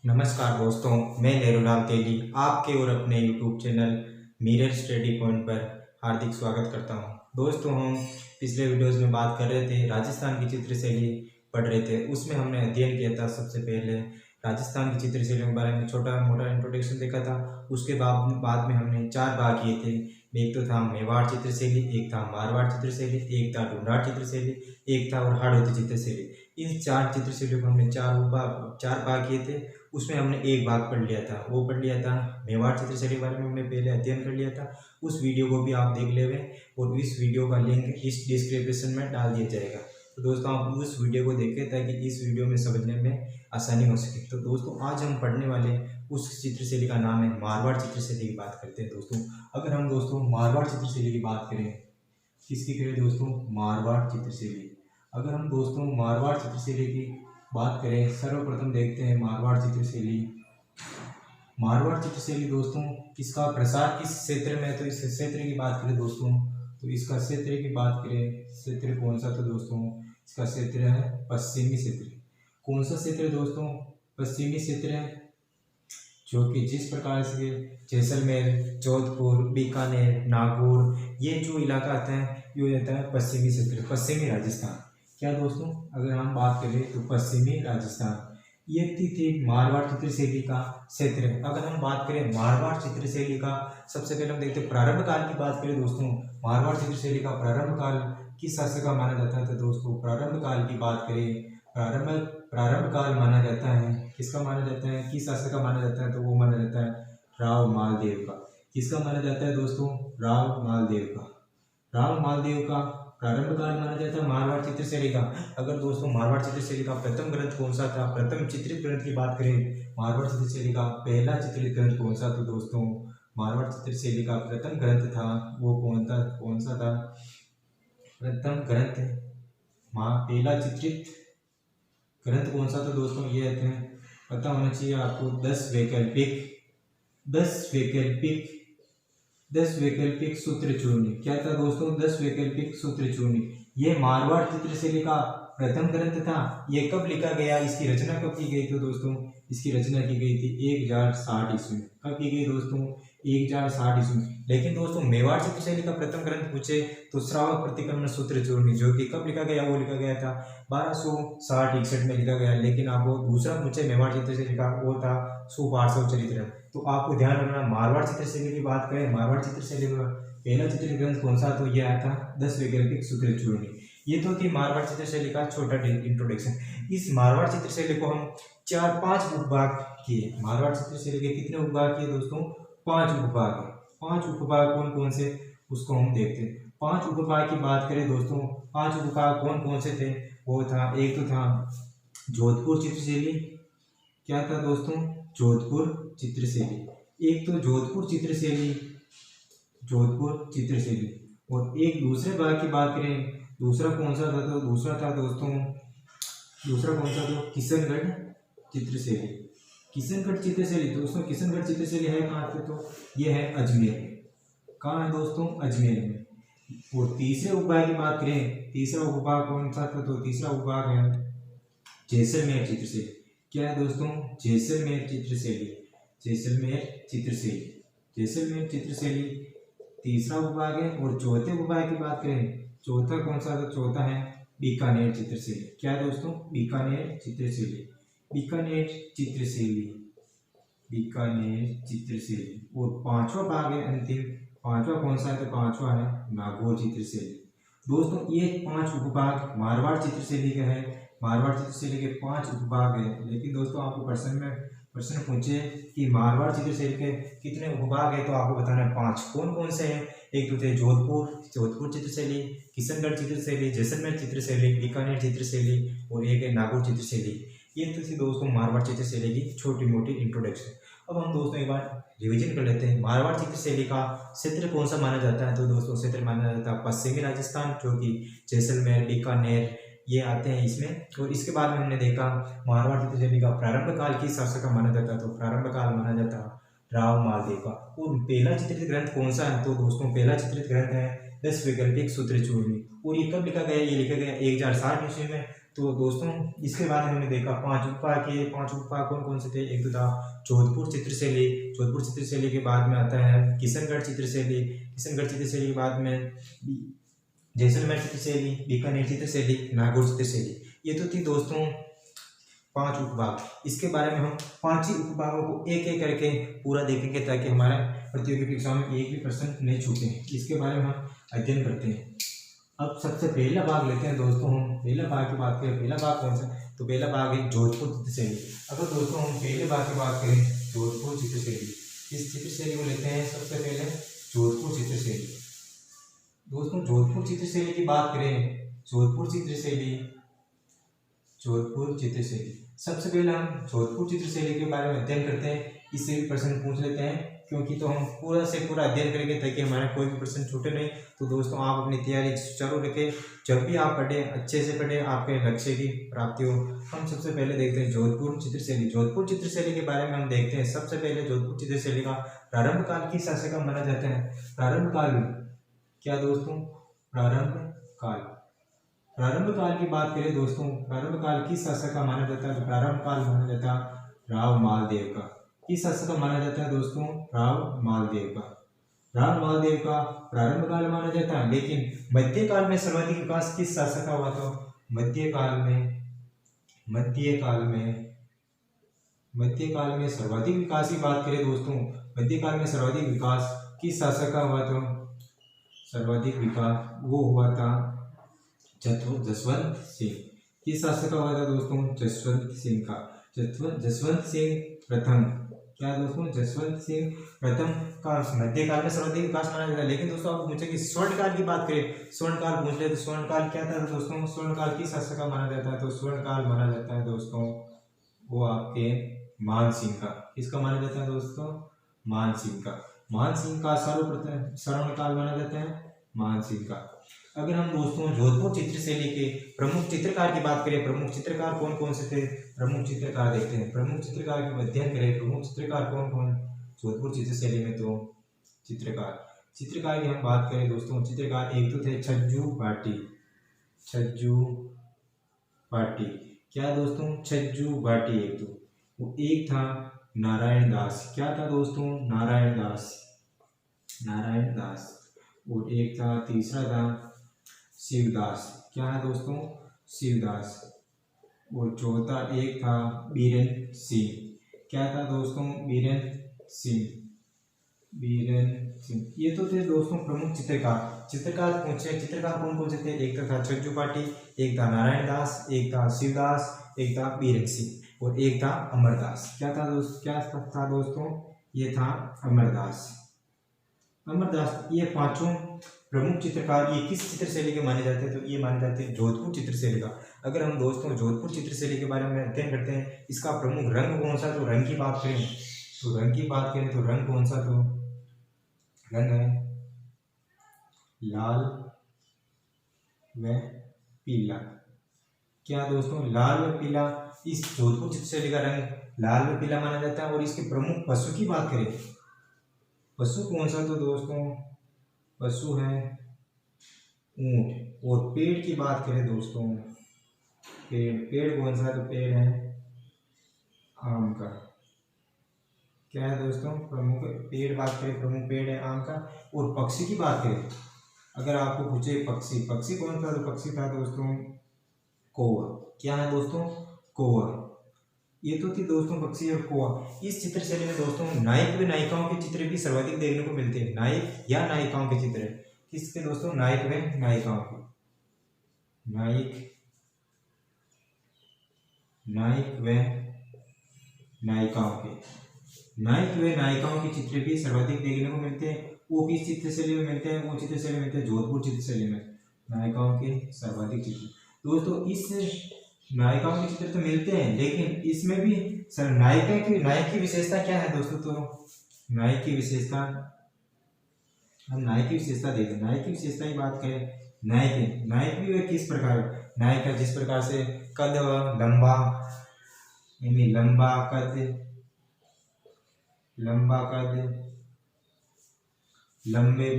नमस्कार दोस्तों, मैं नेहरूलाल तेली आपके और अपने YouTube channel mirror study point पर हार्दिक स्वागत करता हूं। दोस्तों, हम पिछले वीडियोस में बात कर रहे थे, राजस्थान की चित्रशैली पढ़ रहे थे। उसमें हमने अध्ययन किया था सबसे पहले राजस्थान की चित्रशैलियों के बारे में छोटा मोटा इंट्रोडक्शन देखा था। उसके बाद में हमने 4 भाग किए थे। एक तो था मेवाड़ चित्रशैली, एक था मारवाड़ चित्रशैली, एक था ढूंढाड़ चित्रशैली, एक था और हाड़ौती चित्रशैली। इन 4 चित्रशैलियों को हमने 4 भाग किए थे। उसमें हमने एक भाग पढ़ लिया था, वो पढ़ लिया था मेवाड़ चित्रशैली के बारे में हमने पहले अध्ययन कर लिया था। उस वीडियो को भी आप देख ले और इस वीडियो का लिंक इस डिस्क्रिप्शन में डाल दिया जाएगा। तो दोस्तों, आप उस वीडियो को देखें ताकि इस वीडियो में समझने में आसानी हो सके। तो दोस्तों, आज हम पढ़ने वाले उस चित्रशैली का नाम है मारवाड़ चित्रशैली की बात करते हैं। दोस्तों, अगर हम मारवाड़ चित्रशैली की बात करें, किसकी करें दोस्तों? मारवाड़ चित्रशैली। अगर हम मारवाड़ चित्रशैली की बात करें, सर्वप्रथम देखते हैं मारवाड़ चित्रशैली। मारवाड़ चित्रशैली दोस्तों, इसका प्रसार किस क्षेत्र में है? तो इस क्षेत्र की बात करें दोस्तों, तो इसका क्षेत्र की बात करें, क्षेत्र कौन सा? तो दोस्तों, इसका क्षेत्र है पश्चिमी क्षेत्र। कौन सा क्षेत्र है दोस्तों? पश्चिमी क्षेत्र है, जो कि जिस प्रकार से जैसलमेर, जोधपुर, बीकानेर, नागौर, ये जो इलाका आता है ये होता है पश्चिमी क्षेत्र, पश्चिमी राजस्थान। क्या दोस्तों, अगर हम बात करें तो पश्चिमी राजस्थान ये थी मारवाड़ चित्रशैली का क्षेत्र। अगर हम बात करें मारवाड़ चित्रशैली का, सबसे पहले हम देखते हैं प्रारंभ काल की बात करें दोस्तों। मारवाड़ चित्रशैली का प्रारंभ काल किस शासक का माना जाता है? तो दोस्तों, प्रारंभ काल की बात करें, प्रारंभ काल माना जाता है, किसका माना जाता है, किस शासक का माना जाता है? तो वो माना जाता है राव मालदेव का। किसका माना जाता है दोस्तों? राव मालदेव का। राव मालदेव का प्रारंभ काल माना जाता है मारवाड़ चित्रशैली का। अगर दोस्तों मारवाड़ चित्रशैली का प्रथम ग्रंथ कौन सा था, प्रथम चित्रित ग्रंथ की बात करें, मारवाड़ चित्रशैली का पहला चित्रित ग्रंथ कौन सा? तो दोस्तों, मारवाड़ चित्रशैली का प्रथम ग्रंथ था वो कौन सा था? प्रथम ग्रंथ पहला चित्रित ग्रंथ कौन सा? तो दोस्तों, ये पता होना चाहिए आपको। 10 वैकल्पिक सूत्र चूर्ण। क्या था दोस्तों? 10 वैकल्पिक सूत्र चूर्ण। ये मारवाड़ चित्रशैली का प्रथम ग्रंथ था। ये कब लिखा गया, इसकी रचना कब की गई? तो दोस्तों, इसकी रचना की गई थी 1060 ईस्वी में। कब की गई दोस्तों? 1060 ईस्वी में। लेकिन दोस्तों, मेवाड़ चित्रशैली का प्रथम ग्रंथ पूछे तो श्रावक प्रतिक्रमण सूत्र चूर्ण, जो कि कब लिखा गया? वो लिखा गया था 1260-61 में लिखा गया। लेकिन आपको दूसरा पूछे मेवाड़ चित्रशैली का, वो था सुपार्श्व चरित्र। तो आपको ध्यान रखना, मारवाड़ चित्रशैली की बात करें, मारवाड़ चित्रशैली में पहला चित्रित ग्रंथ कौन सा? तो यह आया था 10 वैकल्पिक सूत्र चूर्ण। ये तो थी मारवाड़ चित्रशैली का छोटा इंट्रोडक्शन। इस मारवाड़ चित्रशैली को हम 4-5 उपभाग किए। मारवाड़ चित्रशैली के कितने उपभाग किए दोस्तों? 5 उपभाग है। 5 उपभाग कौन कौन से, उसको हम देखते हैं। 5 उपभाग की बात करें दोस्तों, 5 उपभाग कौन कौन से थे? वो था, एक तो था जोधपुर चित्रशैली। क्या था दोस्तों? जोधपुर चित्रशैली। एक तो जोधपुर चित्रशैली, और एक दूसरे भाग की बात करें, दूसरा कौन सा था? तो दूसरा था दोस्तों, दूसरा कौन सा? तो किशनगढ़ चित्रशैली। किशनगढ़ चित्रशैली दोस्तों, किशनगढ़ चित्रशैली है कहाँ पे? तो ये है अजमेर में। कहाँ है दोस्तों? अजमेर में। और तीसरे उपभाग की बात करें, तीसरा उपभाग कौन सा था? तो तीसरा उपभाग है जैसलमेर चित्रशैली। क्या है दोस्तों? जैसलमेर चित्रशैली। जैसलमेर चित्रशैली तीसरा उपभाग है। और चौथे उपभाग की बात करें, चौथा कौन सा? तो चौथा है बीकानेर चित्रशैली। क्या है दोस्तों? बीकानेर चित्रशैली। और पांचवा भाग है अंतिम, पांचवा कौन सा है? तो पांचवा है नागौर चित्रशैली। दोस्तों, ये 5 उपभाग मारवाड़ चित्रशैली के हैं। मारवाड़ चित्रशैली के 5 उपभाग है। लेकिन दोस्तों, आपको प्रश्न पूछे कि मारवाड़ चित्रशैली के कितने उपभाग है, तो आपको बताना है 5। कौन कौन से हैं? एक तो थे जोधपुर चित्रशैली, किशनगढ़ चित्रशैली, जैसलमेर चित्रशैली, बीकानेर चित्रशैली, और एक है नागौर चित्रशैली। ये तो थी दोस्तों मारवाड़ चित्रशैली की छोटी मोटी इंट्रोडक्शन। अब हम दोस्तों एक बार रिवीजन कर लेते हैं। मारवाड़ चित्रशैली का क्षेत्र कौन सा माना जाता है? तो दोस्तों, क्षेत्र माना जाता है पश्चिमी राजस्थान, जो कि जैसलमेर, बीकानेर ये आते हैं इसमें। और इसके बाद में हमने देखा मारवाड़ चित्रशैली का प्रारंभ काल किस शासक का माना जाता है? तो प्रारंभ काल माना जाता है राव मालदेव का। और पहला चित्रित ग्रंथ कौन सा है? तो दोस्तों, पहला चित्रित ग्रंथ है 10 वैकल्पिक सूत्र चूर्ण। और ये कब लिखा गया? ये लिखा गया 1060 ईस्वी में। तो दोस्तों इसके बाद हमने देखा 5 उपभाग के। 5 उपभाग कौन कौन से थे? एक तो था जोधपुर चित्रशैली। जोधपुर चित्रशैली के बाद में आता है किशनगढ़ चित्रशैली। किशनगढ़ चित्रशैली के बाद में जैसलमेर चित्रशैली, बीकानेर चित्रशैली, नागौर चित्रशैली। ये तो थी दोस्तों 5 उपभाग। इसके बारे में हम 5 ही उपभागों को एक एक करके पूरा देखेंगे ताकि हमारे प्रतियोगी परीक्षा में एक भी प्रश्न नहीं छूटे। इसके बारे में हम अध्ययन करते हैं। अब सबसे पहला भाग लेते हैं दोस्तों हम। पहला भाग की बात करें, पहला भाग कौन सा? तो पहला भाग है जोधपुर चित्रशैली। अगर दोस्तों हम पहले भाग की बात करें जोधपुर चित्रशैली, इस चित्रशैली को लेते हैं सबसे पहले जोधपुर चित्रशैली। दोस्तों जोधपुर चित्रशैली की बात करें, जोधपुर चित्रशैली सबसे पहले हम जोधपुर चित्रशैली के बारे में अध्ययन करते हैं। इससे भी प्रश्न पूछ लेते हैं, क्योंकि तो हम पूरा से पूरा अध्ययन करेंगे ताकि हमारा कोई भी प्रश्न छूटे नहीं। तो दोस्तों आप अपनी तैयारी सुचारू रखें, जब भी आप पढ़ें अच्छे से पढ़ें, आपके लक्ष्य की प्राप्ति हो। हम सबसे पहले देखते हैं जोधपुर चित्रशैली। जोधपुर चित्रशैली के बारे में हम देखते हैं। सबसे पहले जोधपुर चित्रशैली का प्रारंभ काल किस शासक का माना जाता है? प्रारंभ काल क्या दोस्तों? प्रारंभ काल की बात करें दोस्तों, प्रारंभ काल किस शासक का माना जाता है? तो प्रारंभ काल माना जाता है राव मालदेव का। किस शासक का माना जाता है दोस्तों? राव मालदेव का प्रारंभ काल माना जाता है। लेकिन मध्यकाल में सर्वाधिक विकास किस शासक का हुआ? तो मध्यकाल में सर्वाधिक विकास की बात करें दोस्तों, मध्यकाल में सर्वाधिक विकास किस शासक का हुआ? तो सर्वाधिक विकास वो हुआ था जसवंत सिंह। किस शासक का हुआ था दोस्तों? जसवंत सिंह प्रथम। क्या दोस्तों? जसवंत सिंह प्रथम का मध्यकाल में सर्वाधिक विकास माना जाता है। लेकिन दोस्तों आपको पूछे कि स्वर्णकाल की बात करें, स्वर्णकाल पूछ ले तो स्वर्णकाल क्या था दोस्तों? स्वर्णकाल किस शासक का माना जाता है? तो स्वर्णकाल माना जाता है दोस्तों वो आपके मान सिंह का। किसका माना जाता है दोस्तों? मान सिंह का सर्वप्रथम स्वर्णकाल माना जाता है मान सिंह का। अगर हम दोस्तों जोधपुर चित्रशैली के प्रमुख चित्रकार की बात करें, प्रमुख चित्रकार कौन कौन से थे? प्रमुख चित्रकार देखते हैं। प्रमुख चित्रकार की अध्ययन करें, प्रमुख चित्रकार कौन कौन जोधपुर चित्रशैली में? तो चित्रकार की हम बात करें दोस्तों, चित्रकार एक तो थे छज्जू भाटी। क्या दोस्तों? छज्जू भाटी एक तो। वो एक था नारायण दास। क्या था दोस्तों? नारायण दास। और एक था, तीसरा था शिवदास। क्या है दोस्तों? शिवदास। और चौथा एक था बीरेन सिंह। क्या था दोस्तों? बीरेन सिंह। ये तो थे दोस्तों प्रमुख चित्रकार पूछे, चित्रकार कौन कौन से थे? एक तो था छज्जू पाटी, एक था नारायण दास, एक था शिवदास, एक था बीरेन सिंह और एक था अमरदास। क्या था दोस्तों? ये था अमरदास। ये पांचों प्रमुख चित्रकार ये किस चित्रशैली के माने जाते हैं? तो ये माने जाते हैं जोधपुर चित्रशैली का। अगर हम दोस्तों जोधपुर चित्रशैली के बारे में अध्ययन करते हैं, इसका प्रमुख रंग कौन सा? तो रंग की बात करें तो रंग कौन सा? तो रंग है लाल व पीला। क्या दोस्तों? लाल व पीला। इस जोधपुर चित्रशैली का रंग लाल व पीला माना जाता है। और इसके प्रमुख पशु की बात करें, पशु कौन सा? तो दोस्तों पशु है ऊंट। और पेड़ की बात करें दोस्तों, पेड़ कौन सा? तो पेड़ है आम का। क्या है दोस्तों? प्रमुख पेड़ बात करें, प्रमुख पेड़ है आम का। और पक्षी की बात करें, अगर आपको पूछे पक्षी कौन था? तो पक्षी था दोस्तों कौवा। क्या है दोस्तों? कौवा। ये तो थी दोस्तों पक्षी और कौवा। इस चित्रशैली में दोस्तों नायक व नायिकाओं के चित्र भी सर्वाधिक देखने को मिलते हैं। नायक या नायिकाओं के चित्र किसके दोस्तों? नायक व नायिकाओं के। नायक व नायिकाओं के चित्र भी सर्वाधिक देखने को मिलते हैं। वो किस चित्रशैली में मिलते हैं? वो चित्रशैली में मिलते हैं जोधपुर चित्रशैली में। नायिकाओं के सर्वाधिक चित्र दोस्तों, इस नायिकाओं के चित्र तो मिलते हैं, लेकिन इसमें भी सर नायक की विशेषता क्या है दोस्तों? तो नायक की विशेषता देखें। नायक की विशेषता की बात करें, नायक भी वह किस प्रकार? नायक है जिस प्रकार से कद लंबा, यानी लंबा कद, लंबे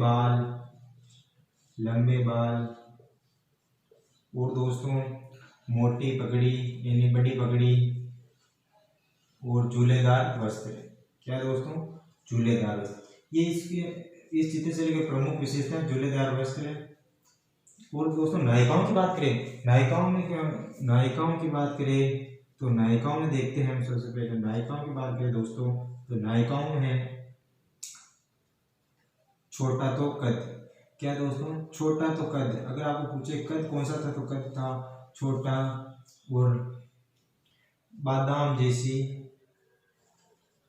बाल। और दोस्तों मोटी पगड़ी यानी बड़ी पगड़ी और झूलेदार वस्त्र। क्या दोस्तों? झूलेदार वस्त्र। ये इसके इस चित्रशैली के प्रमुख विशेषता है, झूलेदार वस्त्र। और दोस्तों नायिकाओं की बात करें, नायिकाओं में क्या, नायिकाओं की बात करें तो नायिकाओं में देखते हैं हम सबसे पहले नायिकाओं की बात करें दोस्तों, तो नायिकाओं में है छोटा तो कद। क्या दोस्तों? छोटा तो कद। अगर आपको पूछे कद कौन सा था तो कद था छोटा। और बादाम जैसी,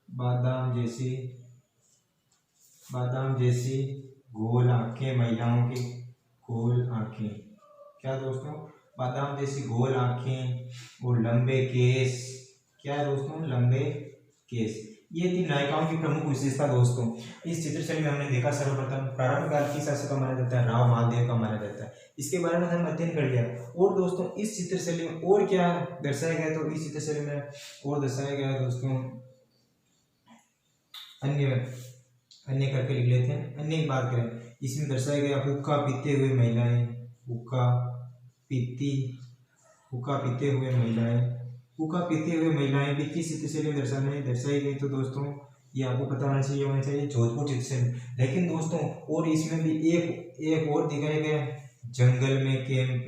बादाम जैसी, बादाम जैसी गोल आंखें महिलाओं की, गोल आंखें। क्या दोस्तों? बादाम जैसी गोल आंखें और लंबे केस। क्या है दोस्तों? लंबे केस। ये थी नायिकाओं की प्रमुख विशेषता दोस्तों। इस चित्रशैली में हमने देखा सर्वप्रथम प्रारंभ काल की शासक का माना जाता है राव महादेव का माना जाता है। इसके बारे में हम अध्ययन कर लिया। और दोस्तों इस चित्रशैली में और क्या दर्शाया गया, तो इस चित्रशैली में और दर्शाया गया दोस्तों अन्य अन्य करके लिख लेते हैं। अन्य की बात करें, इसमें दर्शाया गया हुक्का पीते हुए महिलाएं, हुक्का पीते हुए महिलाएं, हुक्का पीते हुए महिलाएं भी किस चित्रशैली में दर्शाई गई, तो दोस्तों ये आपको पता होना चाहिए जोधपुर चित्रशैली। लेकिन दोस्तों और इसमें भी एक और दिखाया गया जंगल में कैंप,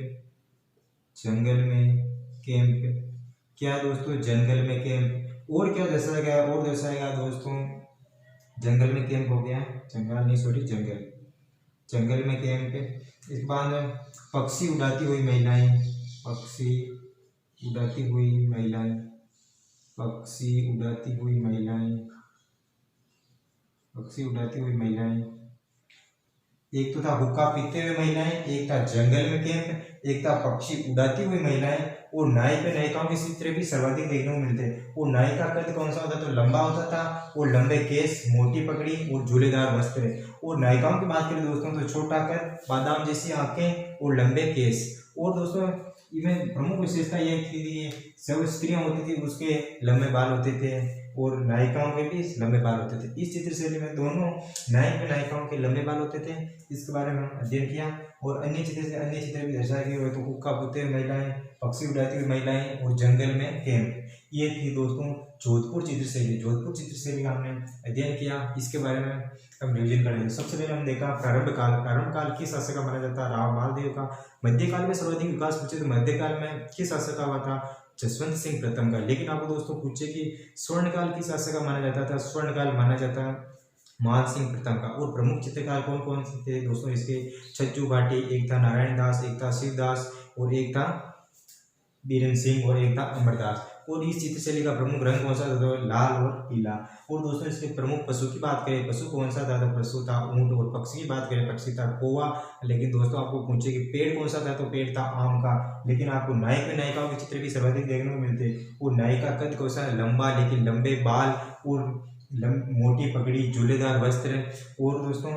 जंगल में कैंप। क्या दोस्तों? जंगल में कैंप। और क्या दर्शाया गया? और दर्शाया गया दोस्तों जंगल में कैंप हो गया, जंगल नहीं सॉरी जंगल, जंगल में कैंप। इस बाद पक्षी उड़ाती हुई महिलाएं, पक्षी उड़ाती हुई महिलाएं, पक्षी उड़ाती हुई महिलाएं, पक्षी उड़ाती हुई महिलाएं। एक तो था हुक्का पीते हुए महिलाएं, एक था जंगल में कैंप, एक था पक्षी उड़ाती हुई महिलाएं। और नायक व नायिकाओं के चित्र भी सर्वाधिक देखने को मिलते हैं। और नायिका कद कौन सा होता? तो लंबा होता था और लंबे केस, मोटी पगड़ी और झूलेदार वस्त्र। और नायिकाओं की बात करें दोस्तों तो छोटा कद, बादाम जैसी आंखें और लंबे केस। और दोस्तों इनमें प्रमुख विशेषता यह थी कि सब स्त्रियां होती थी उसके लंबे बाल होते थे और नायिकाओं के भी लंबे बाल होते थे। इस चित्रशैली में दोनों नायक व नायिकाओं के लंबे बाल होते थे। इसके बारे में हम अध्ययन किया। और अन्य चित्र भी दर्शाए गए हुए तो हुक्का पीते हुए महिलाएं, पक्षी उड़ाती हुई महिलाएं और जंगल में कैंप। ये थी दोस्तों जोधपुर चित्रशैली। जोधपुर चित्रशैली का हमने अध्ययन किया। इसके बारे में हम रिविजन करेंगे। सबसे पहले हम देखा प्रारंभ काल। प्रारंभ काल किस शासक का माना जाता है? राव महादेव का। मध्यकाल में सर्वाधिक विकास पूछे तो मध्यकाल में किस शासक का हुआ था? जसवंत सिंह प्रथम का। लेकिन आपको दोस्तों पूछे कि स्वर्णकाल किस शासक का माना जाता था? स्वर्णकाल माना जाता है मान सिंह प्रथम का। और प्रमुख चित्रकार कौन कौन से थे दोस्तों इसके? छज्जू भाटी, एक था नारायण दास, एक था शिवदास और एक था बीरेन्द्र सिंह और एक था अमरदास। और इस चित्रशैली का प्रमुख रंग कौन सा था? तो लाल और पीला। और दोस्तों इसके प्रमुख पशु की बात करें, पशु कौन सा था? तो पशु था ऊंट। और पक्षी की बात करें, पक्षी था कौवा। लेकिन दोस्तों आपको पूछे कि पेड़ कौन सा था? तो पेड़ था आम का। लेकिन आपको नायक व नायिकाओं के चित्र भी सर्वाधिक देखने को मिलते। और नायिका कद कौन सा? लंबा लेकिन लंबे बाल और मोटी पगड़ी, झूलेदार वस्त्र। और दोस्तों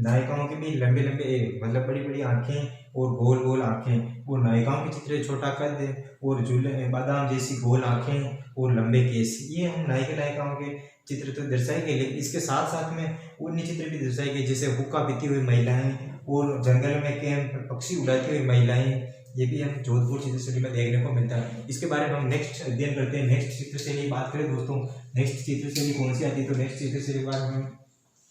नायिकाओं के भी लंबे लंबे मतलब बड़ी बड़ी आंखें और गोल गोल आंखें। और नायिकाओं के चित्र छोटा कद और झूले बादाम जैसी गोल आंखें और लंबे केस। ये हम नायिकाओं के चित्र तो दर्शाए गए। लेकिन इसके साथ साथ में अन्य चित्र भी दर्शाए गए, जैसे हुक्का पीती हुई महिलाएं और जंगल में कैंप, पक्षी उड़ाती हुई महिलाएं। ये भी हम जोधपुर चित्रशैली में देखने को मिलता है। इसके बारे में हम नेक्स्ट अध्ययन करते हैं। नेक्स्ट चित्रशैली बात करें दोस्तों, नेक्स्ट चित्रशैली कौन सी आती है? तो नेक्स्ट चित्रशैली के बारे में हम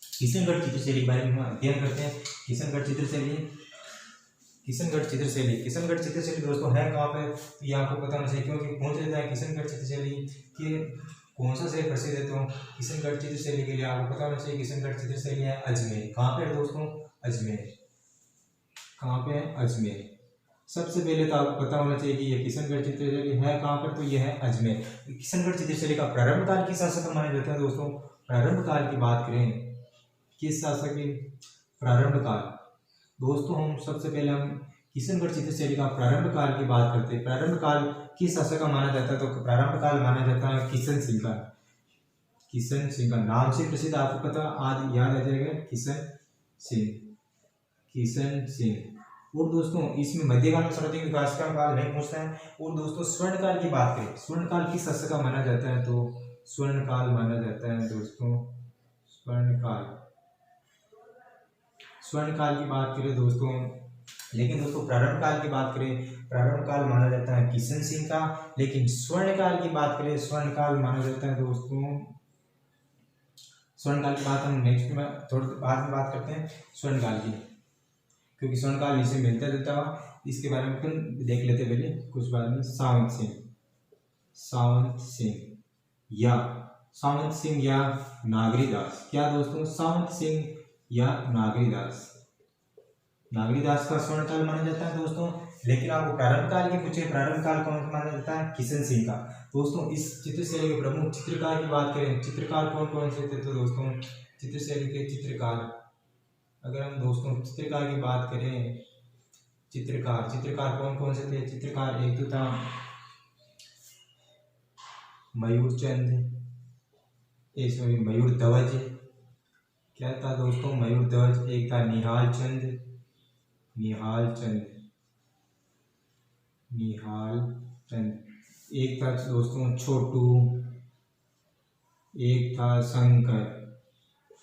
किशनगढ़ चित्रशैली के बारे में हम अध्ययन करते हैं। किशनगढ़ चित्रशैली, किशनगढ़ चित्रशैली, किशनगढ़ चित्रशैली दोस्तों है कहाँ पे? तो ये आपको पता होना चाहिए क्योंकि कौन सा है किशनगढ़ चित्रशैली के कौन सा शहर प्रसिद्ध है? तो किशनगढ़ चित्रशैली के लिए आपको पता होना चाहिए किशनगढ़ चित्रशैली है अजमेर। कहाँ पे है दोस्तों? अजमेर। कहाँ पे है? अजमेर। सबसे पहले तो आपको पता होना चाहिए कि ये किशनगढ़ चित्रशैली है कहाँ पर? तो ये है अजमेर। किशनगढ़ चित्रशैली का प्रारंभ काल किस शासक का माना जाता है दोस्तों? प्रारंभ काल की बात करें किस शासक की? प्रारंभ काल दोस्तों हम सबसे पहले हम किशनगढ़ चित्रशैली का प्रारंभ काल की बात करते हैं। प्रारंभ काल किस शासक का माना जाता है? तो प्रारंभ काल माना जाता है किशन सिंह का। किशन सिंह का नाम से प्रसिद्ध आपको पता आज याद आ जाएगा किशन सिंह, किशन सिंह। और दोस्तों इसमें मध्यकाल में सर्वाधिक विकास का काल नहीं पूछता है। और दोस्तों स्वर्णकाल की बात करें, स्वर्णकाल किस शासक का माना जाता है? तो स्वर्णकाल माना जाता है दोस्तों स्वर्णकाल। स्वर्णकाल की बात करें दोस्तों लेकिन दोस्तों प्रारंभ काल की बात करें, प्रारंभ काल माना जाता है किशन सिंह का। लेकिन स्वर्ण काल की बात करें, स्वर्ण काल माना जाता है दोस्तों, स्वर्ण काल की बात हम नेक्स्ट में थोड़ी बाद में बात करते हैं स्वर्ण काल की, क्योंकि स्वर्ण काल इसे मिलता जुलता हुआ, इसके बारे में अपन देख लेते पहले कुछ बाद में। सावंत सिंह, सावंत सिंह या सावंत सिंह या नागरीदास, क्या दोस्तों, सावंत सिंह या नागरीदास, नागरीदास का स्वर्ण काल माना जाता है दोस्तों। लेकिन आपको प्रारंभ काल के पूछे, प्रारंभ काल कौन माना जाता है, किशन सिंह का। दोस्तों इस चित्रशैली के प्रमुख चित्रकार की बात करें, चित्रकार कौन कौन से थे, तो दोस्तों चित्रशैली के चित्रकार, अगर हम दोस्तों चित्रकार की बात करें, चित्रकार, चित्रकार कौन कौन से थे, चित्रकार एक तो था मयूर चंद, सॉरी मयूर ध्वज, क्या था दोस्तों, मयूर ध्वज। एक था निहाल चंद, निहाल चंद, निहाल चंद। एक था दोस्तों छोटू, एक था शंकर,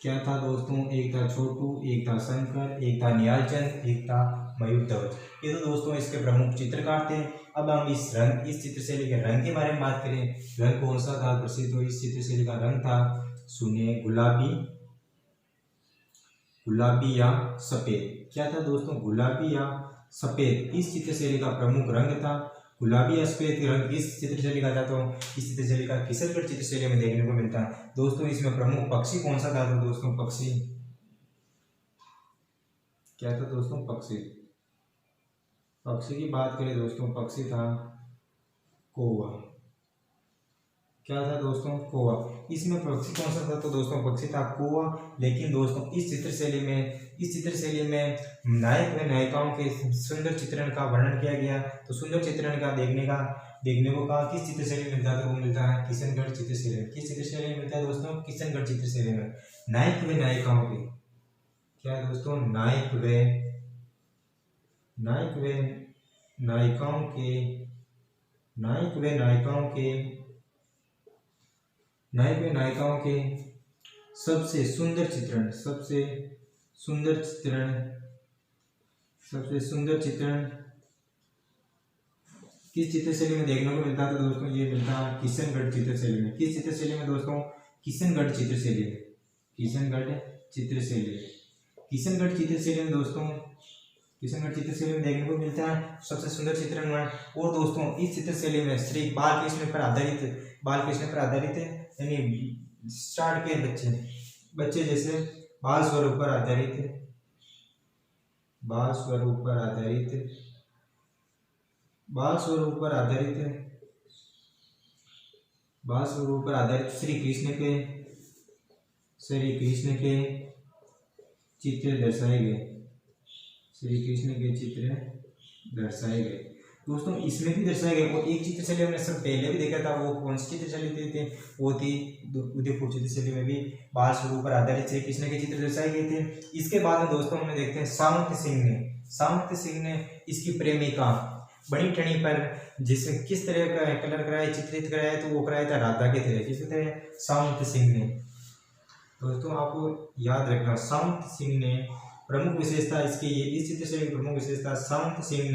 क्या था दोस्तों, एक था छोटू, एक था शंकर, एक था निहाल चंद, एक था मयूर ध्वज। ये तो दोस्तों इसके प्रमुख चित्रकार थे। अब हम इस रंग, इस चित्रशैली के रंग के बारे में बात करें, रंग कौन सा था प्रसिद्ध, तो इस चित्रशैली का रंग था, सुनिए, गुलाबी, गुलाबी या सफेद। क्या था दोस्तों, गुलाबी या सफेद इस चित्रशैली का प्रमुख रंग था। गुलाबी या सफेद रंग इस चित्रशैली का था, तो इस चित्रशैली का किशनगढ़ चित्रशैली में देखने को मिलता है दोस्तों। इसमें प्रमुख पक्षी कौन सा था, तो दोस्तों पक्षी, क्या था दोस्तों, पक्षी, पक्षी की बात करें दोस्तों, पक्षी था कौवा, क्या था दोस्तों, कौवा। इसमें पक्षी कौन सा था, तो दोस्तों पक्षी था कौवा। लेकिन दोस्तों इस चित्रशैली में नायक व नायिकाओं के सुंदर चित्रण का वर्णन किया गया। तो सुंदर चित्रण का देखने को कहा किस चित्रशैली में मिलता है, तो वो मिलता है किशनगढ़ चित्रशैली में। किस चित्रशैली में मिलता है दोस्तों, किशनगढ़ चित्रशैली में। नायक व नायिकाओं के, क्या दोस्तों, नायक व नायिकाओं के, नायक व नायिकाओं के, नायक व नायिकाओं के सबसे सुंदर चित्रण, सबसे सुंदर चित्रण, सबसे सुंदर चित्रण किस चित्रशैली में देखने को मिलता है, तो दोस्तों ये मिलता है किशनगढ़ चित्रशैली में। किस चित्रशैली में दोस्तों, किशनगढ़ चित्रशैली में, किशनगढ़ चित्रशैली, किशनगढ़ चित्रशैली में दोस्तों, किशनगढ़ चित्रशैली में देखने को मिलता है सबसे सुंदर चित्रण। और दोस्तों इस चित्रशैली में श्री बालकृष्ण पर आधारित, बालकृष्ण पर आधारित है, यानी स्टार्ट के बच्चे जैसे बाल स्वरूप पर आधारित है, बाल स्वरूप पर आधारित, बाल स्वरूप पर आधारित है, बाल स्वरूप पर आधारित श्री कृष्ण के चित्र दर्शाए गए, श्री कृष्ण के चित्र दर्शाए गए दोस्तों। इसमें भी दर्शाए गए। वो एक चित्रशैली हमने सब पहले भी देखा था, वो कौन सी चित्रशैली थी, वो थी उदयपुर चित्रशैली में भी बाल स्वरूप पर आधारित श्री कृष्ण के चित्र दर्शाए गए थे। इसके बाद में दोस्तों हमें देखते हैं सावंत सिंह ने इसकी प्रेमिका बड़ी ठणी पर जिसे किस तरह का कलर कराया, चित्रित कराया, तो वो कराया था राधा के तरह। किस तरह, सावंत सिंह ने। दोस्तों आपको याद रखना, सावंत सिंह ने प्रमुख विशेषता इसकी, इस चित्रशैली की प्रमुख विशेषता, सावंत सिंह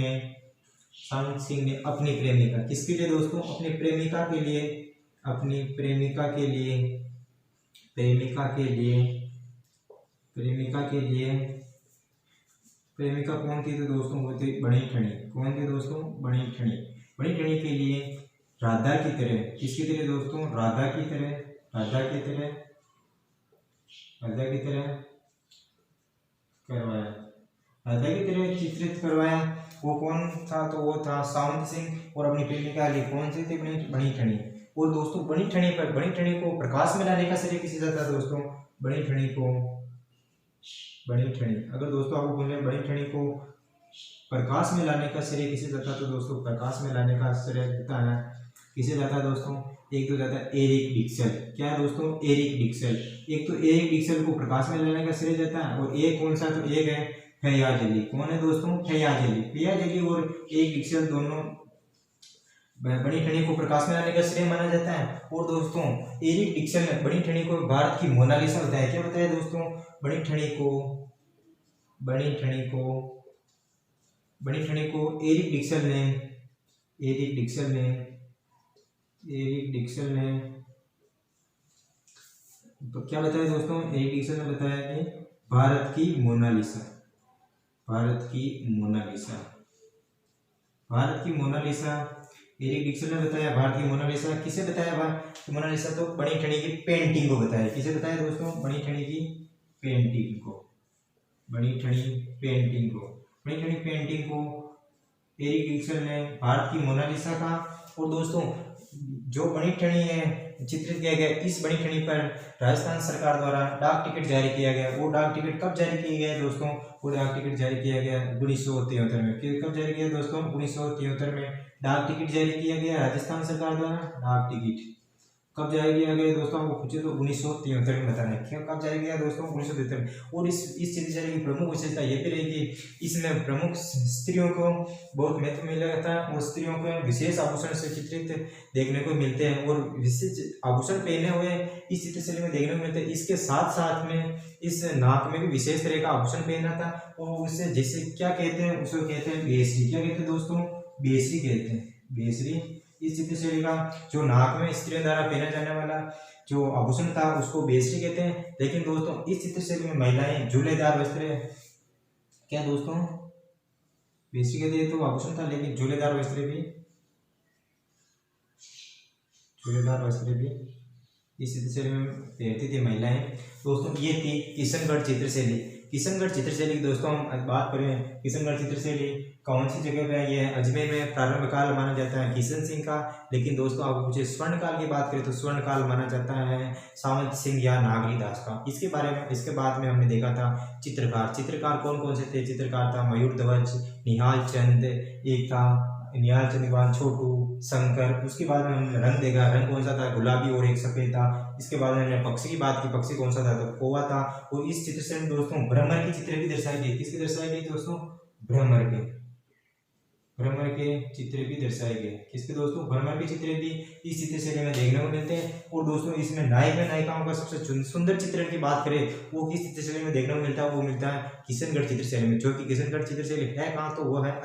ने अपनी प्रेमिका, किसके लिए दोस्तों, अपनी प्रेमिका के लिए, अपनी प्रेमिका के लिए, प्रेमिका के लिए, प्रेमिका के लिए, प्रेमिका कौन थी, तो दोस्तों वो थी बड़ी ठणी। कौन थी दोस्तों, बड़ी ठणी। बड़ी ठणी के लिए राधा की तरह, किसकी तरह दोस्तों, राधा की तरह, राधा की तरह, राधा की तरह करवाया, राधा की तरह चित्रित करवाया। वो कौन था, तो वो था सावंत सिंह। और अपनी प्रेमिका लिए कौन सी थी, बड़ी ठणी। और दोस्तों बड़ी ठणी को प्रकाश में लाने का श्रेय किसे जाता है दोस्तों, बड़ी ठणी को, बड़ी ठणी। अगर दोस्तों आपको बोले बड़ी ठणी को प्रकाश में लाने का श्रेय किसे जाता है, तो दोस्तों प्रकाश में लाने का श्रेय जाता है, किसे जाता है दोस्तों, एक तो जाता है एरिक डिक्सन। क्या है दोस्तों, एरिक डिक्सन। एक तो एरिक डिक्सन को प्रकाश में लाने का श्रेय जाता है, और एक कौन सा, तो एक है फैयाज-अली। कौन है दोस्तों, फैयाज-अली और एरिक डिक्सन दोनों बड़ी ठणी को प्रकाश में लाने का श्रेय माना जाता है। और दोस्तों एरिक डिक्सन ने बड़ी ठणी को भारत की मोनालिसा बताया। क्या बताया दोस्तों, बड़ी ठणी को बनी ठनी को एरिक डिक्सन ने तो क्या बताया दोस्तों, एरिक डिक्सन ने बताया कि भारत की मोनालिसा एरिक डिक्सन ने बताया भारत की मोनालिसा। किसे बताया भारत की मोनालिसा, तो बनी ठनी की पेंटिंग को बताया। किसे बताया दोस्तों, बनी ठनी की पेंटिंग को एरिक डिक्सन ने भारत की मोनालिसा का। और दोस्तों जो बनी ठनी है चित्रित किया गया, इस बनी ठनी पर राजस्थान सरकार द्वारा डाक टिकट जारी किया गया। वो डाक टिकट कब जारी किया गया दोस्तों, वो डाक टिकट जारी किया गया 1973 में। कब जारी किया दोस्तों, 1973 में डाक टिकट जारी किया गया राजस्थान सरकार द्वारा। डाक टिकट कब जारी किया गया दोस्तों, आपको पूछे तो 1973 में बताना है। क्यों कब जारी किया दोस्तों, 1973 में। और इस चित्रशैली की प्रमुख विशेषता ये भी रही कि इसमें प्रमुख स्त्रियों को बहुत महत्व मिला जाता है और स्त्रियों को विशेष आभूषण से चित्रित देखने को मिलते हैं और विशेष आभूषण पहने हुए इस चित्रशैली में देखने को मिलते हैं। इसके साथ साथ में इस नाक में भी विशेष तरह का आभूषण पहना था और उससे जिसे क्या कहते हैं, उसको कहते हैं बेसरी। क्या कहते हैं दोस्तों, बेसरी कहते हैं, बेसरी। इस चित्रशैली का जो नाक में स्त्रियों द्वारा पहना जाने वाला जो आभूषण था उसको बेसरी कहते हैं। लेकिन दोस्तों इस चित्रशैली में महिलाएं झूलेदार वस्त्र, क्या दोस्तों, बेसरी कहते हैं तो आभूषण था, लेकिन झूलेदार वस्त्र भी इस चित्रशैली में पहनती थी महिलाएं। दोस्तों ये थी किशनगढ़ चित्रशैली। किशनगढ़ चित्रशैली की दोस्तों हम बात करें, किशनगढ़ चित्रशैली कौन सी जगह पे है, ये अजमेर में प्रारंभ काल माना जाता है किशन सिंह का। लेकिन दोस्तों आप मुझे स्वर्ण काल की बात करें तो स्वर्ण काल माना जाता है सावंत सिंह या नागरी दास का। इसके बाद में हमने देखा था चित्रकार कौन कौन से थे। चित्रकार था मयूर ध्वज, निहाल चंद, एक था निहाल चंद के बाद छोटू, शंकर। उसके बाद में हमने रंग देखा, रंग कौन सा था, गुलाबी और एक सफेद था। इसके बाद हमने पक्षी की बात की, पक्षी कौन सा था, तो कौवा था। और इस चित्र से दोस्तों भ्रमर की चित्र भी दर्शाई गई। किसकी दर्शाई गई दोस्तों, भ्रमर के चित्र भी दर्शाए गए। किसके दोस्तों, भ्रमर के चित्र भी इस चित्रशैली में देखने को मिलते हैं। और दोस्तों इसमें नायिकाओं का सबसे सुंदर चित्रण की बात करें वो किस चित्रशैली में देखने को मिलता है, वो मिलता है किशनगढ़ चित्रशैली में। जो कि किशनगढ़ चित्रशैली है कहाँ, तो वो है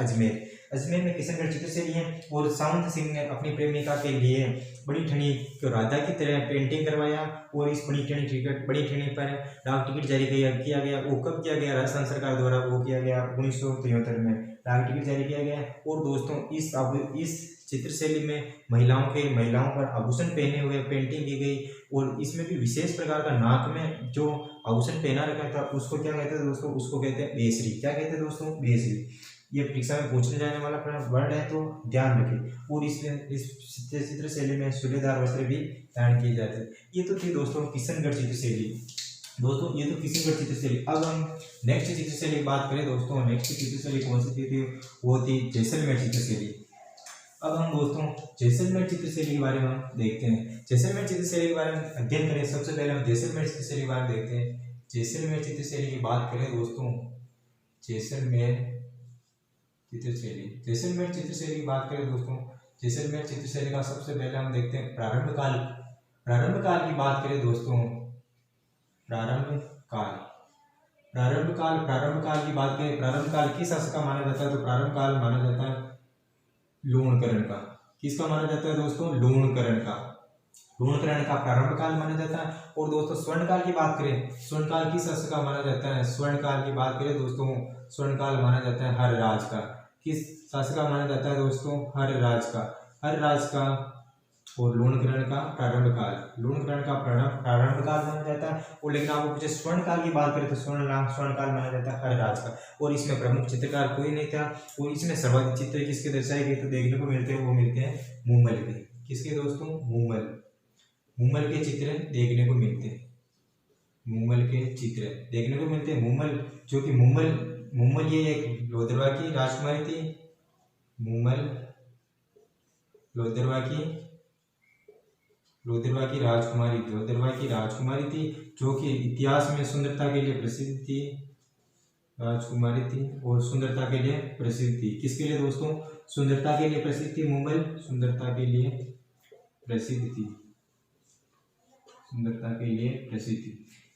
अजमेर में किशनगढ़ चित्रशैली है। और सावंत सिंह ने अपनी प्रेमिका के लिए बड़ी ठनी को राधा की तरह पेंटिंग करवाया और इस बड़ी ठनी पर डाक टिकट जारी किया गया। वो कब किया गया, राजस्थान सरकार द्वारा वो किया गया 1973 में डाक टिकट जारी किया गया। और दोस्तों इस चित्रशैली में महिलाओं पर आभूषण पहने हुए पेंटिंग की गई। और इसमें भी विशेष प्रकार का नाक में जो आभूषण पहना रखा था उसको क्या कहते हैं दोस्तों, उसको कहते हैं बेसरी। क्या कहते हैं दोस्तों, बेसरी। ये परीक्षा में पूछने जाने वाला वर्ड है तो ध्यान रखें। और इस चित्रशैली में सूर्यदार वस्त्र भी धारण किए जाते हैं। ये तो थी दोस्तों किशनगढ़ चित्रशैली। दोस्तों ये तो किशनगढ़ चित्रशैली। अब हम नेक्स्ट चित्रशैली की बात करें दोस्तों, नेक्स्ट चित्रशैली कौन सी थी, वो थी जैसलमेर चित्रशैली। अब हम दोस्तों जैसलमेर चित्रशैली के बारे में हम देखते हैं। जैसलमेर चित्रशैली के बारे में अध्ययन करें, सबसे पहले हम जैसलमेर चित्रशैली के बारे में देखते हैं। जैसलमेर चित्रशैली की बात करें दोस्तों, जैसलमेर चित्रशैली की बात करें दोस्तों, जैसलमेर चित्रशैली का सबसे पहले हम देखते हैं प्रारंभ काल की बात करें दोस्तों। प्रारंभ काल की बात करें, प्रारंभ काल किस शासक का माना जाता है, तो प्रारंभ काल माना जाता है लूणकरण का। किसका माना जाता है दोस्तों, लूणकरण का प्रारंभ काल माना जाता है। और दोस्तों स्वर्ण काल की बात करें, स्वर्ण काल किस शासक का माना जाता है, स्वर्ण काल की बात करें दोस्तों, स्वर्ण काल माना जाता है हर्षराज का। किस शासक का माना जाता है दोस्तों, हर्षराज का। और लूणकरण का प्रारंभ काल माना जाता है। और लेकिन आपको पूछे स्वर्ण काल की बात करें तो स्वर्ण काल माना जाता है हर्षराज का। और इसमें प्रमुख चित्रकार कोई नहीं था। और इसमें सर्वाधिक चित्र किसके दर्शाए गए तो देखने को मिलते हैं, वो मिलते हैं मुमल के। किसके दोस्तों, मुमल के चित्र देखने को मिलते हैं। जो कि मुमल ये एक लोधरवा की राजकुमारी थी। लोधरवा की राजकुमारी थी, जो कि इतिहास में सुंदरता के लिए प्रसिद्ध थी। राजकुमारी थी और सुंदरता के लिए प्रसिद्ध थी। किसके लिए दोस्तों, सुंदरता के लिए प्रसिद्ध थी। मुमल सुंदरता के लिए प्रसिद्ध थी।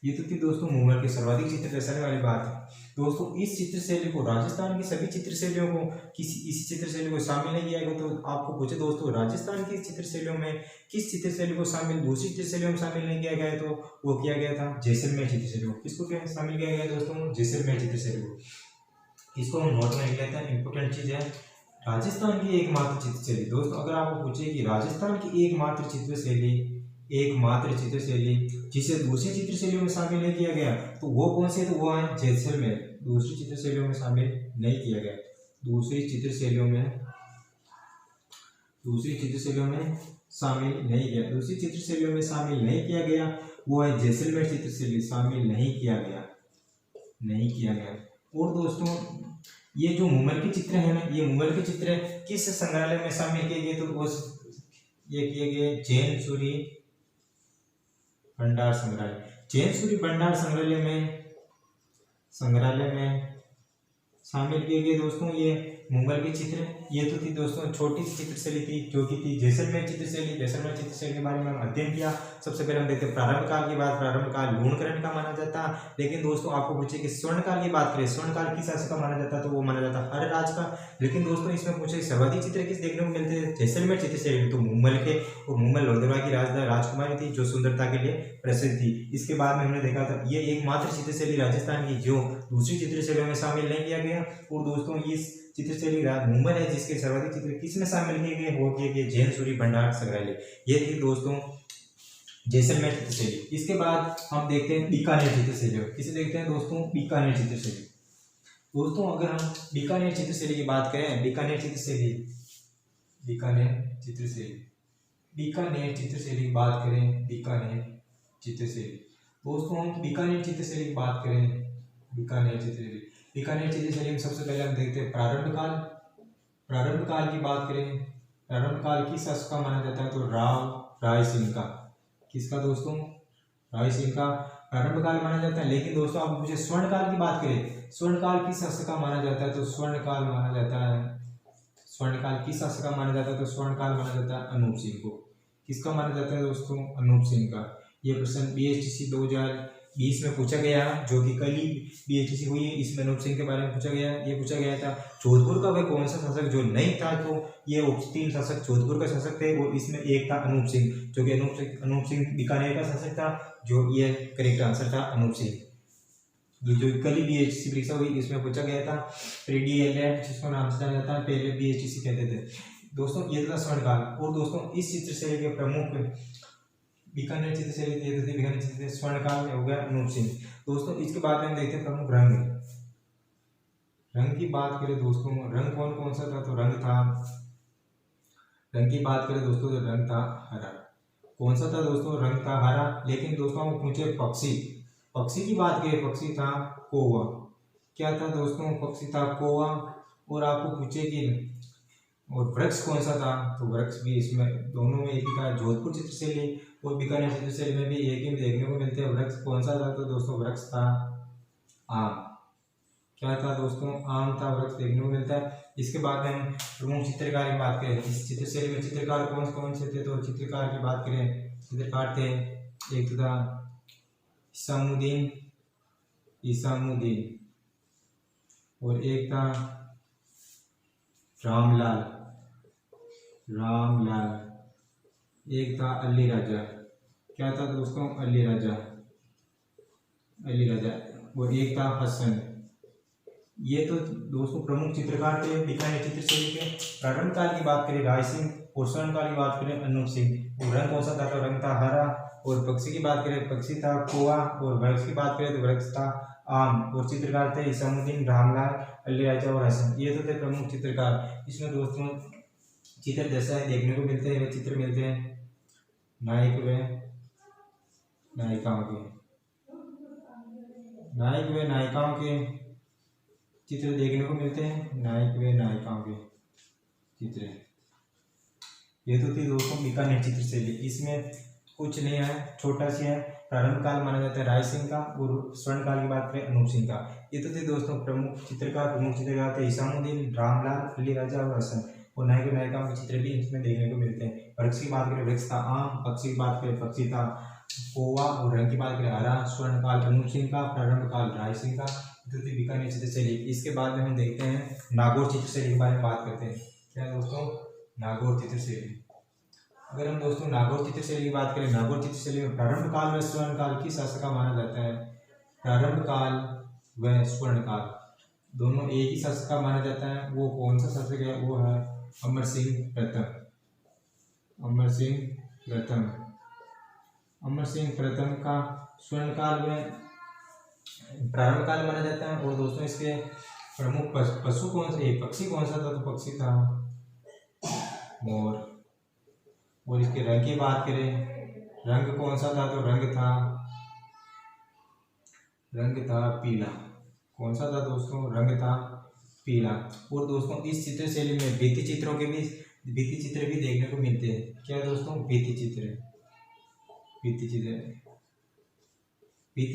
ये तो थी दोस्तों मुगल की सर्वाधिक चित्र दर्शाने वाली बात है। दोस्तों इस चित्र शैली को राजस्थान की सभी चित्र शैलियों को इसी चित्र शैली को शामिल नहीं किया गया। तो आपको पूछे दोस्तों राजस्थान की चित्र शैलियों में किस चित्र शैली को शामिल दूसरी चित्र शैलियों में शामिल नहीं किया गया, तो वो किया गया था जैसलमेर चित्र शैली को। किसको क्या शामिल किया गया दोस्तों? जैसलमेर चित्र शैली को। इसको हम नोट में लिख लेते हैं, इंपॉर्टेंट चीज है। राजस्थान की एकमात्र चित्र शैली। दोस्तों अगर आपको पूछे कि राजस्थान की एकमात्र चित्र शैली जिसे दूसरी चित्र शैलियों में शामिल नहीं किया गया, तो वो कौन सी है? तो वो है जैसलमेर। दूसरी चित्र शैलियों में शामिल नहीं किया गया। दूसरी चित्र शैलियों में शामिल नहीं किया गया वो है जैसलमेर चित्र शैली। शामिल नहीं किया गया। और दोस्तों ये जो मुगल के चित्र है ना, ये मुगल के चित्र किस संग्रहालय में शामिल किए गए? तो वो ये किए गए जैन सूरी भंडार संग्रहालय में शामिल किए गए। दोस्तों ये मुगल के चित्र, ये तो थी दोस्तों छोटी सी चित्र शैली थी जो कि थी जैसलमेर चित्र शैली। जैसलमेर चित्र शैली के बारे में हम अध्ययन किया। सबसे पहले हम देखते हैं प्रारंभ काल की बात। प्रारंभ काल लूणकरण का माना जाता। लेकिन दोस्तों आपको पूछे कि स्वर्ण काल की बात करें, स्वर्ण काल किस शासक का माना जाता? तो वो माना जाता हर राज का। लेकिन दोस्तों इसमें पूछे सर्वाधिक चित्र किस देखने को मिलते हैं? जैसलमेर चित्र शैली। तो मुगल के और मुगल लोधरवा की राजकुमारी थी जो सुंदरता के लिए प्रसिद्ध थी। इसके बाद में हमने देखा था ये एकमात्र चित्र शैली राजस्थान की जो दूसरी चित्र शैलियों में शामिल नहीं किया गया। और दोस्तों इस चित्र शैली मुगल है जिसके सर्वाधिक चित्र किसमें शामिल किए गए? वो किए गए जैन सूरी भंडार संग्रहालय। ये थी दोस्तों जैसलमेर चित्र शैली। इसके बाद हम देखते हैं बीकानेर चित्र शैली। किसे देखते हैं दोस्तों? बीकानेर चित्र शैली। दोस्तों अगर हम बीकानेर चित्र शैली की बात करें, बीकानेर चित्र शैली की बात करें, दोस्तों हम बीकानेर चित्र शैली की बात करें, बीकानेर चित्र शैली में सबसे पहले हम देखते हैं प्रारंभ काल की बात करें। प्रारंभ काल किस शासक का माना जाता है? तो राय सिंह का। किसका दोस्तों? राय सिंह का प्रारंभ काल माना जाता है। लेकिन दोस्तों आप मुझे स्वर्ण काल की बात करें, स्वर्ण काल किस शासक का माना जाता है? तो स्वर्ण काल किस शासक का माना जाता है? तो स्वर्ण काल माना जाता है अनूप सिंह को। किसका माना जाता है दोस्तों? अनूप सिंह का। ये प्रश्न BHTC 2020 में पूछा गया, जो कि कल ही BHTC हुई है। इसमें अनूप सिंह के बारे में पूछा गया था। जोधपुर का वह कौन सा शासक जो नहीं था? तो ये 3 शासक जोधपुर का शासक थे और इसमें एक था अनूप सिंह, जो कि अनूप सिंह बीकानेर का शासक था। जो ये करेक्ट आंसर था अनूप सिंह। ये जो कल ही BHTC परीक्षा हुई इसमें पूछा गया था। DLED जिसको नाम से जाना जाता है, पहले BHTC कहते थे। दोस्तों ये था स्वर्ण काल। और दोस्तों इस चित्र शैली के प्रमुख बीकानेर चित्र शैली बीकानेर चित्र स्वर्ण काल में हो गया अनूप सिंह। दोस्तों इसके बाद हम देखते हैं प्रमुख रंग की बात करें दोस्तों, रंग कौन सा था? तो रंग की बात करें दोस्तों तो रंग था हरा। कौन सा था दोस्तों? रंग था हरा। लेकिन दोस्तों हम पूछे पक्षी की बात करें, पक्षी था कौवा। क्या था दोस्तों? पक्षी था कौवा। और आपको पूछे कि और वृक्ष कौन सा था? तो वृक्ष भी इसमें दोनों में एक ही था। जोधपुर चित्र शैली और बीकानेर चित्र शैली में भी एक ही देखने को मिलते हैं। वृक्ष कौन सा था? तो दोस्तों वृक्ष था आम। क्या था दोस्तों? आम था, वृक्ष देखने को मिलता है। इसके बाद में हम प्रमुख चित्रकार की बात करें, इस चित्र शैली में चित्रकार कौन से थे? तो चित्रकार की बात करें, चित्रकार थे एक तो था इसामुद्दीन और एक था रामलाल, एक था अली राजा। क्या था दोस्तों? अली राजा और एक था हसन। ये तो दोस्तों प्रमुख चित्रकार थे बीकानेर चित्र शैली के। प्रारंभ काल की बात करें राय सिंह और स्वर्ण काल की बात करें अनूप सिंह। और रंग कौन सा था? तो रंग था हरा। और पक्षी की बात करें, पक्षी था कौवा। और वृक्ष की बात करें तो वृक्ष था आम। और चित्रकार थे इसामुद्दीन, रामलाल, अली राजा और हसन। ये तो थे प्रमुख चित्रकार। इसमें दोस्तों चित्र जैसा है देखने को मिलते हैं, वे चित्र मिलते हैं नायक व नायिकाओं के चित्र देखने को मिलते हैं, नायक व नायिकाओं के चित्र। ये तो थी दोस्तों बीकानेर चित्र शैली। इसमें कुछ नहीं है, छोटा सी है। प्रारंभ काल माना जाता है राय सिंह का और स्वर्ण काल की बात करें अनूप सिंह का। ये तो थे दोस्तों प्रमुख चित्रकार थे इसामुद्दीन, रामलाल, अली राजा और हसन। और नायक नायिकाओं के चित्र भी इसमें देखने को मिलते हैं। वृक्ष की बात करें वृक्ष था आम, पक्षी की बात करें पक्षी था पोवा और रंग की बात करें हरा, स्वर्णकाल अनूप सिंह का, प्रारंभ काल राय सिंह का, द्वितीय बीकानेर चित्र शैली। इसके बाद में हम देखते हैं नागौर चित्र शैली के बारे में बात करते हैं। क्या दोस्तों, नागौर चित्र शैली। अगर हम दोस्तों नागौर चित्र शैली की बात करें, नागौर चित्र शैली में प्रारंभ काल व स्वर्ण काल की शासक का माना जाता है। प्रारंभ काल व स्वर्ण काल दोनों एक ही शासक का माना जाता है। वो कौन सा शासक है? वो है अमर सिंह प्रथम। अमर सिंह प्रथम। अमर सिंह प्रथम का स्वर्ण काल में प्रारंभ काल माना जाता है। और दोस्तों इसके प्रमुख पशु कौन से, पक्षी कौन सा था? तो पक्षी था मोर। और इसके रंग की बात करें, रंग कौन सा था? तो रंग था पीला। कौन सा था दोस्तों? रंग था पीला। और दोस्तों इस चित्र शैली में भित्ति चित्र भी देखने को मिलते हैं। क्या दोस्तों? भित्ति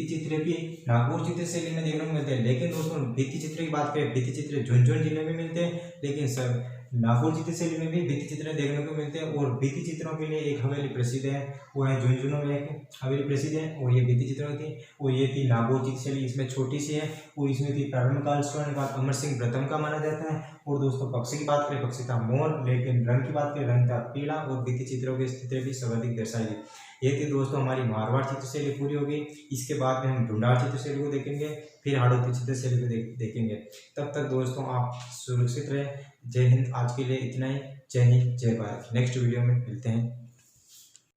चित्र भी नागौर चित्र शैली में देखने को मिलते हैं। लेकिन दोस्तों भित्ति चित्र की बात करें, भित्ति चित्र झुंझुनू जिले में मिलते हैं, लेकिन सब नागौर चित्र शैली में भी भित्ति चित्र देखने को मिलते हैं। और भित्ति चित्रों के लिए एक हवेली प्रसिद्ध है, वो है झुंझुनू में एक हवेली प्रसिद्ध है। और ये भित्ति चित्रों थी, और ये थी नागौर चित्र शैली। इसमें छोटी सी है, और इसमें थी प्रारंभ काल स्वर्ण काल अमर सिंह प्रथम का माना जाता है। और दोस्तों पक्षी की बात करें, पक्षी था मोर, लेकिन रंग की बात करें, रंग था पीला। और भित्ति चित्रों की स्थिति भी सर्वाधिक दर्शाई गई। ये थी दोस्तों हमारी मारवाड़ चित्र शैली पूरी होगी। इसके बाद में हम ढूंढाड़ चित्र शैली को देखेंगे, फिर हाड़ौती चित्र शैली को देखेंगे। तब तक दोस्तों आप सुरक्षित रहें। जय हिंद। आज के लिए इतना ही। जय हिंद, जय भारत। नेक्स्ट वीडियो में मिलते हैं।